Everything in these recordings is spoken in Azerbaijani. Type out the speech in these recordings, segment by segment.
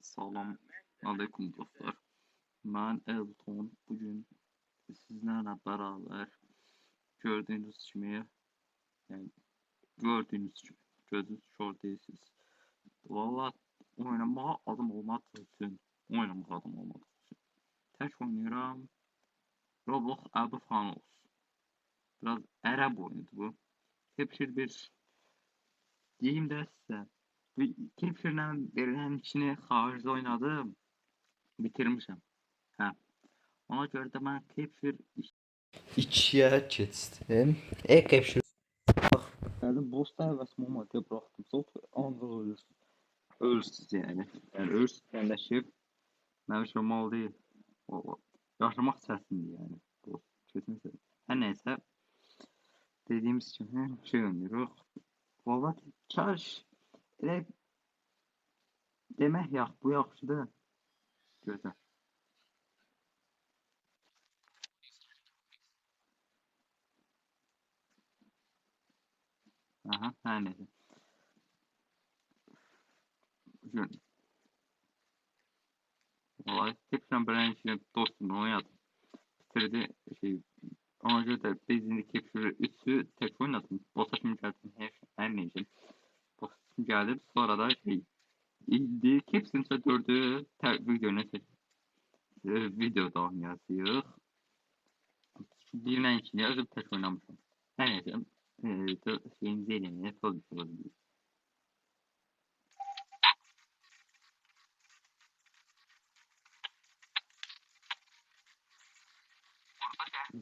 Salam aleyküm dostlar. Ben Elton. Bugün sizlerle beraber gördüğünüz gibi, yani gördüğünüz gibi gözünüz kör değilsiniz. Valla oynamağa adam olmak için, oynamağa adam olmak için. Tek oynayıram. Roblox adı falan olsun. Biraz Arap oyunudur bu. Hepsi bir diyeyim de size. Bir Kepşir'den verilen içini haricde oynadım. Bitirmişim. Ha. Ona göre de ben Kepşir İkiye keçdim. Qəpşir. yani bosta həvəsim olmadı deyə buraxdım. Sonra ancaq ölürsün. Ölürsüz yəni. Yəni ölürsüz yerləşib. Mənim üçün normal deyil. O yaşamaq istəsindir yəni. Bu kesinlikle. Hər nəysə dediyimiz kimi şey oynayırıq. Valla çarş elə demək bu yaxşıdır. Gözəl. Aha, hər nəysə. Gün. Valla tekrar ben şey dostumla oynadım. Bitirdi şey. Ona göre de bezini Kepşir 3'ü tek oynadım. Bosa şimdi geldim her neyse. Bosa şimdi geldim. Sonra da şey ilk hepsini gördüğü videoda oynayasıyıq. Birinə ikini özüm tək oynamışam. Hər nəysə, şeyimizi eləməyə çalışırıq.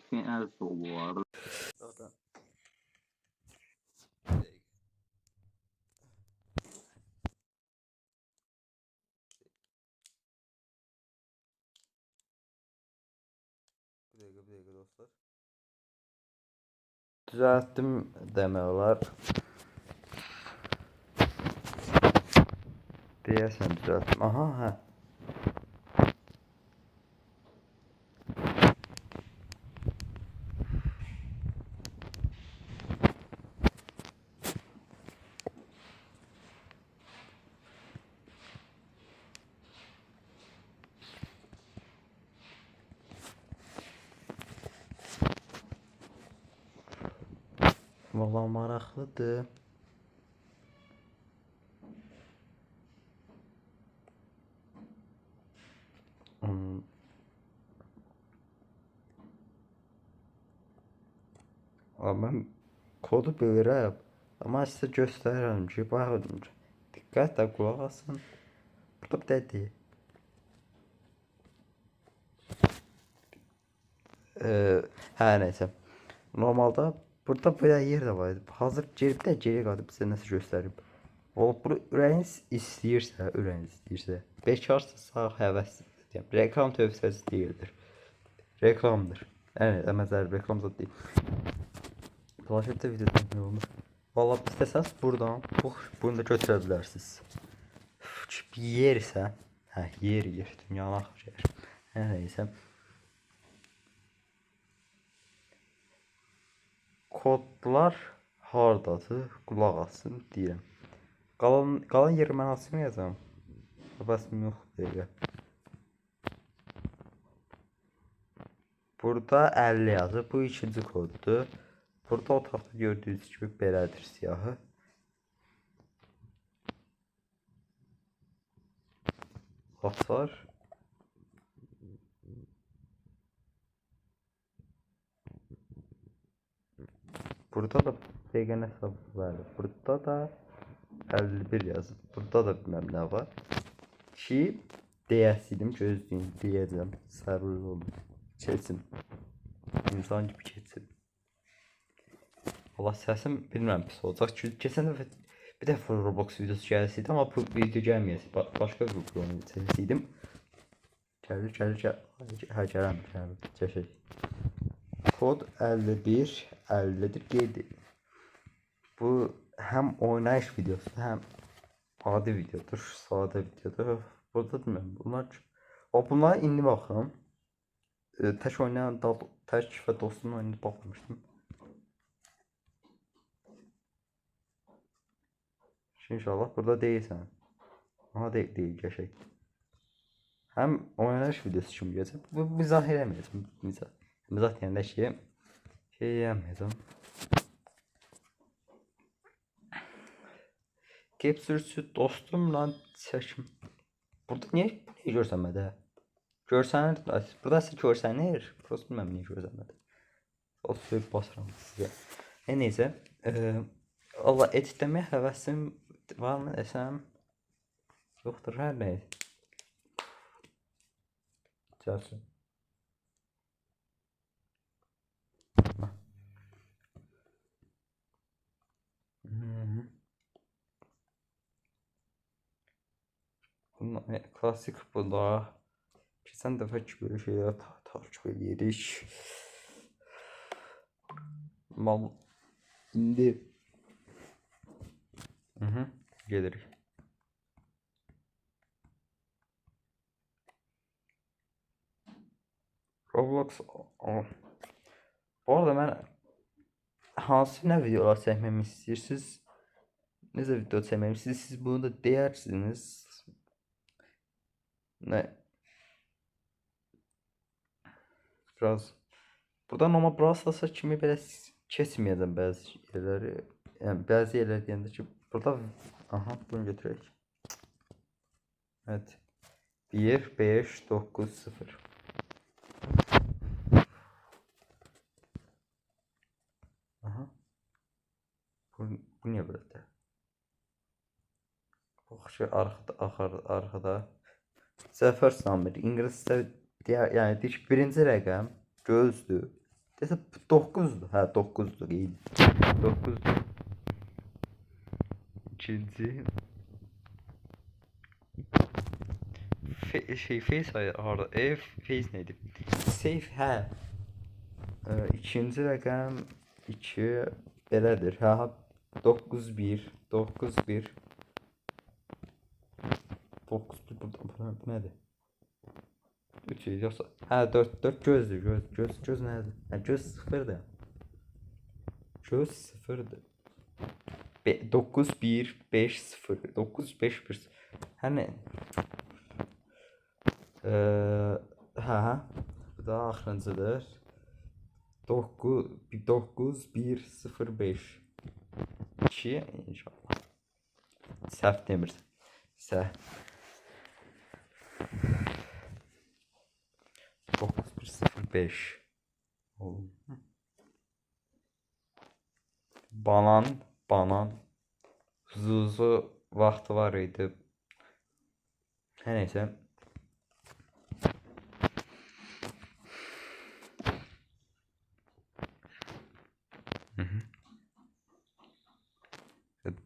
Şey əl solu var. Bir dəqiqə dostlar. Düzəltdim demək olar. Deyəsən düzəltdim. Aha, hə. Valla maraqlıdır. Mən kodu bilirəm. Amma sizə göstərirəm ki, baxın. Diqqətlə qulaq asın. Burada bir dədi. Hər nəysə. Normalda burada belə yer də var idi. Hazır geri qalıb sizə nəsə göstərib. Bu ürəyiniz istəyirsə, 5 sağ həvəs deyəm. Reklam tövsiyəsi deyildir. Reklamdır. Yəni əməzər reklam zad deyil. Dolaşıqda video çəkmək olmur. Valla istəsəniz buradan bunu da götürə bilərsiniz. Bir yersə, hə, yer dünyanın axır yer. Hər nəysə. Kodlar hardadır? Qulaq asın deyirəm. Qalan yeri mən açmayacağam. Bəsim yox deyil. Burada 50 yazır. Bu ikinci koddur. Burada otaqda gördüyünüz kimi belədir siyahı. Açar. Burada da dəqiqə hesabı var. Burada da 51 yazıb. Burada da bilməm nə var. Ki deyəsidim, gözləyin, deyəcəm. Səbirli olun. Keçin. İnsan gibi keçin. Allah səsim bilmirəm pis olacaq. Çünki keçən dəfə bir dəfə Roblox videosu gəlsəydi, amma bu video gəlməyəsi. Başqa bir oyun çəksəydim. Gəlir. Hə, gələm. Çəkək. Kod 51 50'dir. Qeyd. Bu həm oynayış videosudur, həm adi videodur, sadə videodur. Burada bilmirəm. Bunlar indi baxıram. Tək oynayan tək və dostumla oynayıb baxmamışdım. İnşallah burada deyilsən. Aha deyil, qəşəng. Həm oynanış videosu kimi gələcək. Bu mizah eləməyəcəm. Mizah deyəndə şey eləməyəcəm. Kepsürçü dostumla çəkim. Burada niyə görsənmədi? Görsənir. Burada sizə görsənir. Prosta bilməm niyə görsənmədi. O sözü basıram sizə. Nəysə, Allah editləməyə həvəsim varmı desəm? Yoxdur, hər nəysə. Gəlsin. Klasik bu da. Keçən dəfə ki böyle şeylər takip edirik. İndi gelirik. Roblox. Bu arada mən hansı nə videolar çəkməyimi istəyirsiniz? Necə video çəkməyimi istəyirsiniz? Siz bunu da deyirsiniz. Nə? Biraz burada normal Brawl kimi belə keçməyəcəm bəzi yerləri. Yəni bəzi yerlər deyəndə ki, burada bunu götürək. Evet. 1 5 9 0. Bu niyə belədir? Bax şu arxada Zəfər Samir ingiliscə yəni deyir ki, birinci rəqəm gözdür. Desə 9'dur. Hə 9'dur. 9'dur. İkinci face harda? Face neydi? Safe hə. İkinci rəqəm 2 belədir. Hə 9 1 9 1 9 1 burada bu nədir? 3 yoxsa hə 4 gözdür. Göz nədir? Hə göz 0'dır. Göz 0'dır. 9 1 5 0 9 5 1 hər nə? Hə bu da axırıncıdır. 9 1 0 5 2 inşallah. Səhv demirsən. Səhv. 9 1 0 5 Banan Zuzu vaxtı var idi. Hər nəysə.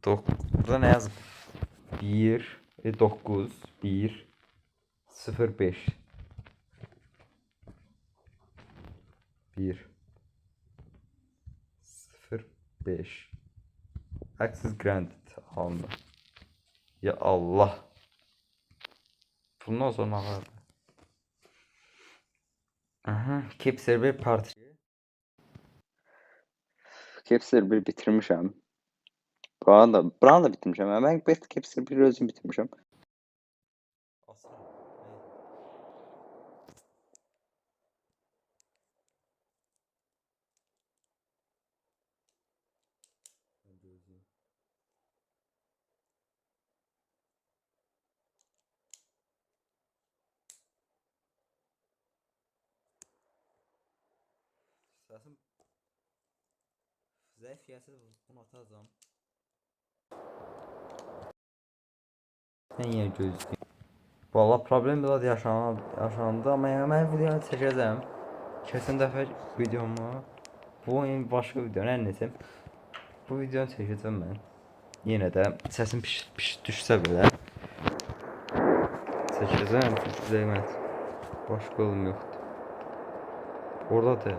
Burada nə yazıb? 1 9 1 0 5 1 0 5 Access granted alındı. Ya Allah. Bundan sonra ağırdı. Cap server parti. Cap server bitirmişəm. Buranı da bitirmişəm. Mən Cap server özüm bitirmişəm. Səsim zəif gəlsə bunu atacağım. Mən yenə gözləyim. Valla problem biraz yaşandı amma yəni mən videonu çəkəcəm. Keçən dəfə videomu bu oyun başqa video hər nəsə. Bu videonu çəkəcəm mən. Yenə də səsim piş düşsə belə çəkəcəm çünki zəhmət. Başqa yolum yoxdur. Orada da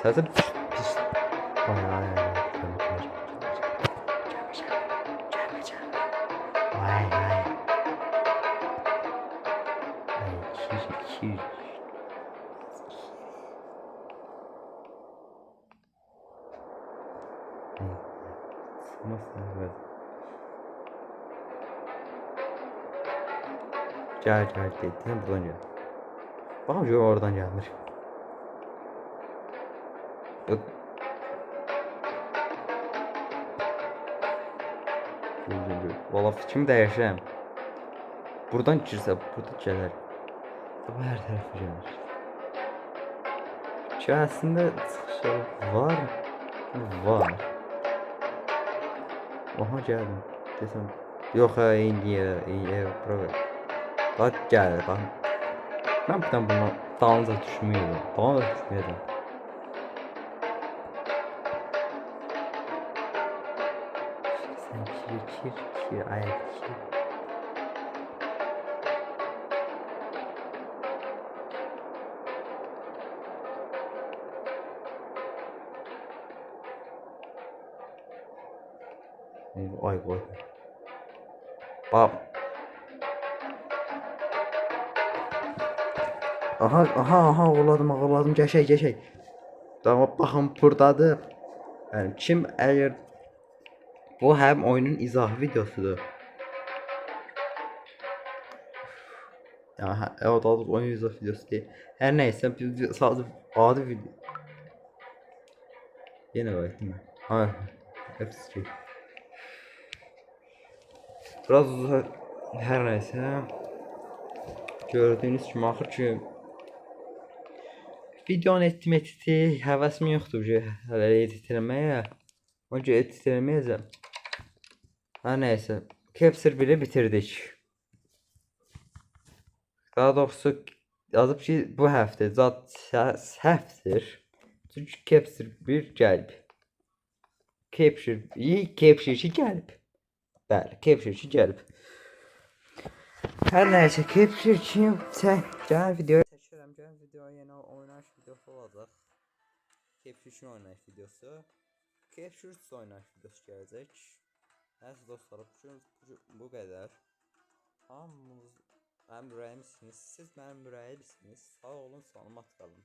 Səsi pis. Ay ay ay. Ay ay. Ay kir. Nasıl evet. Gel dedi. Sen buradan gel. Bakalım şu oradan gelmiş. Valla fikrimi dəyişirəm. Buradan girsə, burada gələr. Bu hər tərəfə gəlir. Ki əslində çıxışı var. Var. Aha gəldim. Desəm. Yox ha, indi bura. Bax gəl, bax. Mən buradan bunu dalınca düşməyəcəm. Dalınca düşməyəcəm. Sen kir, ayak kir. Ay koy. Bak. Aha ağladım geçey. Tamam baxın buradadır. Yani kim eğer bu hem oyunun izahı videosudur. Ya evet adı oyun izahı videosu değil. Her neyse biz sadece adı video. Yine var değil mi? Ha, hepsi şey. Biraz uzun her neyse. Gördüğünüz kimi axır ki videonun etməkti, həvəsim yoxdur ki, hələ editləməyə. Önce editləməyəcəm. Hər nəysə, Capture 1-i bitirdik. Daha doğrusu yazıb ki, bu həftə zat səhvdir. Çünki Capture 1 gəlib. Capture 2 gəlib. Bəli, Capture 2 gəlib. Hər nəysə, Capture 2 gələn videoya çəkirəm. Gələn videoya yeni oynayış videosu olacaq. Capture 2 oynayış videosu. Capture 3 oynayış videosu gələcək. Nəysə dostlar, bu qədər. Hamınız mənim ürəyimsiniz. Siz mənim ürəyimsiniz. Sağ olun, salamat qalın.